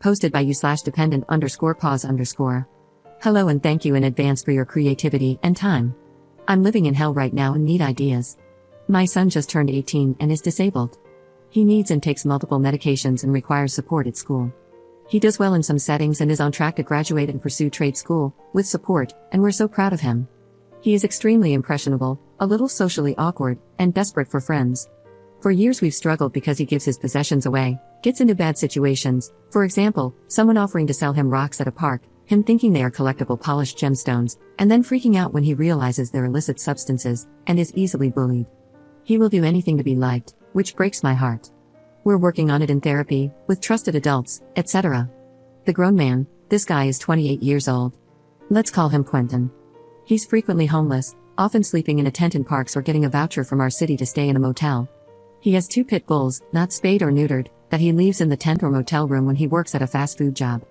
Posted by you/dependent_pause_. Hello and thank you in advance for your creativity and time. I'm living in hell right now and need ideas. My son just turned 18 and is disabled. He needs and takes multiple medications and requires support at school. He does well in some settings and is on track to graduate and pursue trade school, with support, and we're so proud of him. He is extremely impressionable, a little socially awkward, and desperate for friends. For years we've struggled because he gives his possessions away, gets into bad situations, for example, someone offering to sell him rocks at a park, him thinking they are collectible polished gemstones, and then freaking out when he realizes they're illicit substances, and is easily bullied. He will do anything to be liked, which breaks my heart. We're working on it in therapy, with trusted adults, etc. The grown man, this guy is 28 years old. Let's call him Quentin. He's frequently homeless, often sleeping in a tent in parks or getting a voucher from our city to stay in a motel. He has 2 pit bulls, not spayed or neutered, that he leaves in the tent or motel room when he works at a fast food job.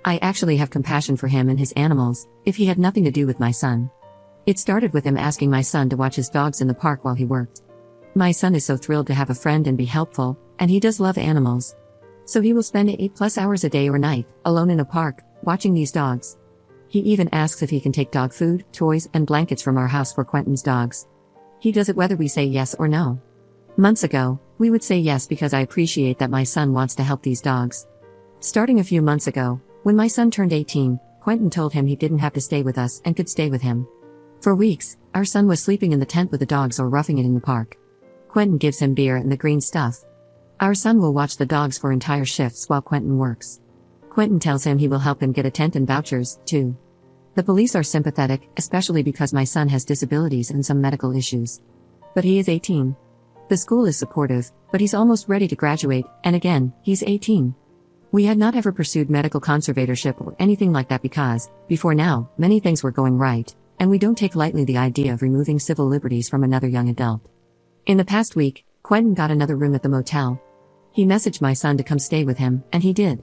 I actually have compassion for him and his animals, if he had nothing to do with my son. It started with him asking my son to watch his dogs in the park while he worked. My son is so thrilled to have a friend and be helpful, and he does love animals. So he will spend 8+ hours a day or night, alone in a park, watching these dogs. He even asks if he can take dog food, toys, and blankets from our house for Quentin's dogs. He does it whether we say yes or no. Months ago, we would say yes because I appreciate that my son wants to help these dogs. Starting a few months ago, when my son turned 18, Quentin told him he didn't have to stay with us and could stay with him. For weeks, our son was sleeping in the tent with the dogs or roughing it in the park. Quentin gives him beer and the green stuff. Our son will watch the dogs for entire shifts while Quentin works. Quentin tells him he will help him get a tent and vouchers, too. The police are sympathetic, especially because my son has disabilities and some medical issues. But he is 18. The school is supportive, but he's almost ready to graduate, and again, he's 18. We had not ever pursued medical conservatorship or anything like that because, before now, many things were going right, and we don't take lightly the idea of removing civil liberties from another young adult. In the past week, Quentin got another room at the motel. He messaged my son to come stay with him, and he did.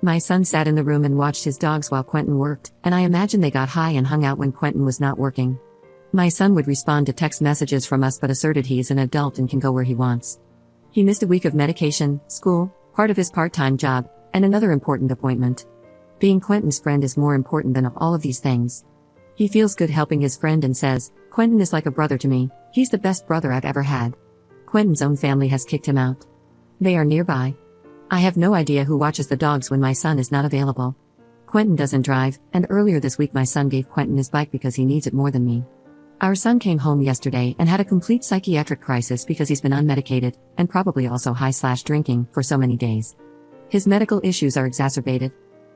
My son sat in the room and watched his dogs while Quentin worked, and I imagine they got high and hung out when Quentin was not working. My son would respond to text messages from us but asserted he is an adult and can go where he wants. He missed a week of medication, school, part of his part-time job, and another important appointment. Being Quentin's friend is more important than all of these things. He feels good helping his friend and says, "Quentin is like a brother to me, he's the best brother I've ever had." Quentin's own family has kicked him out. They are nearby. I have no idea who watches the dogs when my son is not available. Quentin doesn't drive, and earlier this week my son gave Quentin his bike because he needs it more than me. Our son came home yesterday and had a complete psychiatric crisis because he's been unmedicated, and probably also high/drinking, for so many days. His medical issues are exacerbated.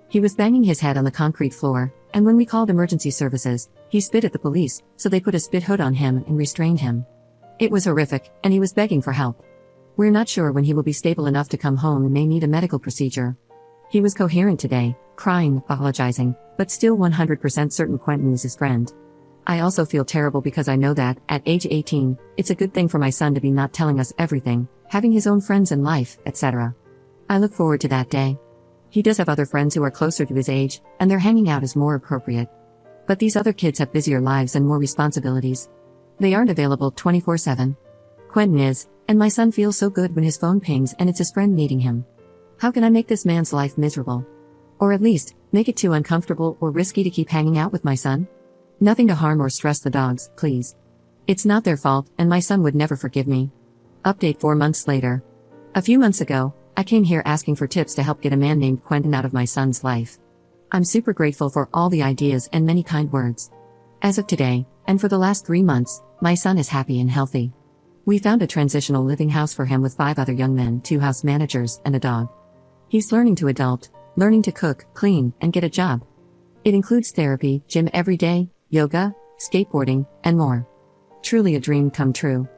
He was banging his head on the concrete floor, and when we called emergency services, he spit at the police, so they put a spit hood on him and restrained him. It was horrific, and he was begging for help. We're not sure when he will be stable enough to come home and may need a medical procedure. He was coherent today, crying, apologizing, but still 100% certain Quentin is his friend. I also feel terrible because I know that, at age 18, it's a good thing for my son to be not telling us everything, having his own friends in life, etc. I look forward to that day. He does have other friends who are closer to his age, and their hanging out is more appropriate. But these other kids have busier lives and more responsibilities. They aren't available 24/7. Quentin is, and my son feels so good when his phone pings and it's his friend needing him. How can I make this man's life miserable? Or at least, make it too uncomfortable or risky to keep hanging out with my son? Nothing to harm or stress the dogs, please. It's not their fault, and my son would never forgive me. Update 4 months later. A few months ago, I came here asking for tips to help get a man named Quentin out of my son's life. I'm super grateful for all the ideas and many kind words. As of today, and for the last 3 months, my son is happy and healthy. We found a transitional living house for him with 5 other young men, 2 house managers, and a dog. He's learning to adult, learning to cook, clean, and get a job. It includes therapy, gym every day, yoga, skateboarding, and more. Truly a dream come true.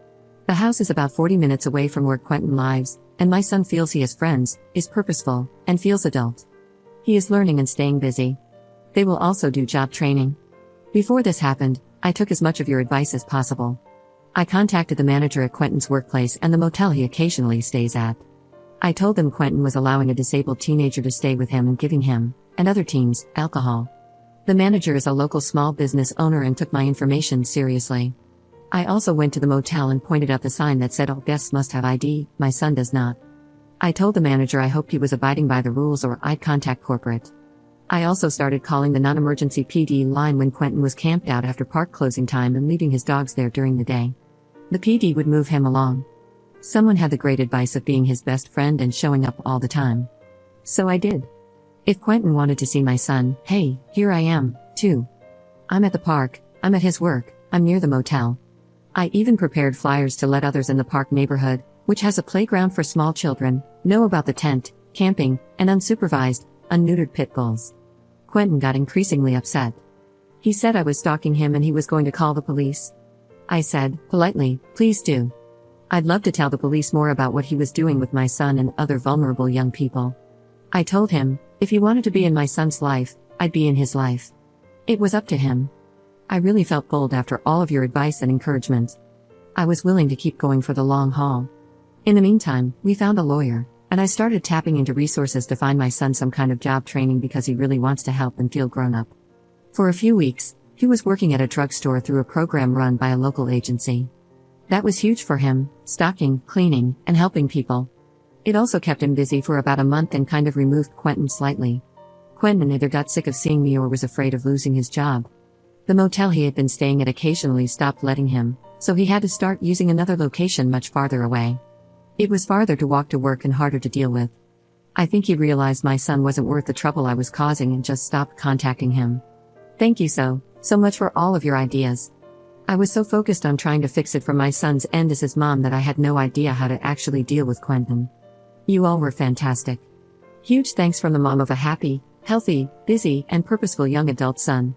The house is about 40 minutes away from where Quentin lives, and my son feels he has friends, is purposeful, and feels adult. He is learning and staying busy. They will also do job training. Before this happened, I took as much of your advice as possible. I contacted the manager at Quentin's workplace and the motel he occasionally stays at. I told them Quentin was allowing a disabled teenager to stay with him and giving him, and other teens, alcohol. The manager is a local small business owner and took my information seriously. I also went to the motel and pointed out the sign that said all guests must have ID, my son does not. I told the manager I hoped he was abiding by the rules or I'd contact corporate. I also started calling the non-emergency PD line when Quentin was camped out after park closing time and leaving his dogs there during the day. The PD would move him along. Someone had the great advice of being his best friend and showing up all the time. So I did. If Quentin wanted to see my son, hey, here I am, too. I'm at the park, I'm at his work, I'm near the motel. I even prepared flyers to let others in the park neighborhood, which has a playground for small children, know about the tent, camping, and unsupervised, unneutered pit bulls. Quentin got increasingly upset. He said I was stalking him and he was going to call the police. I said, politely, please do. I'd love to tell the police more about what he was doing with my son and other vulnerable young people. I told him, if he wanted to be in my son's life, I'd be in his life. It was up to him. I really felt bold after all of your advice and encouragement. I was willing to keep going for the long haul. In the meantime, we found a lawyer, and I started tapping into resources to find my son some kind of job training because he really wants to help and feel grown up. For a few weeks, he was working at a drugstore through a program run by a local agency. That was huge for him, stocking, cleaning, and helping people. It also kept him busy for about a month and kind of removed Quentin slightly. Quentin either got sick of seeing me or was afraid of losing his job. The motel he had been staying at occasionally stopped letting him, so he had to start using another location much farther away. It was farther to walk to work and harder to deal with. I think he realized my son wasn't worth the trouble I was causing and just stopped contacting him. Thank you so much for all of your ideas. I was so focused on trying to fix it from my son's end as his mom that I had no idea how to actually deal with Quentin. You all were fantastic. Huge thanks from the mom of a happy, healthy, busy, and purposeful young adult son.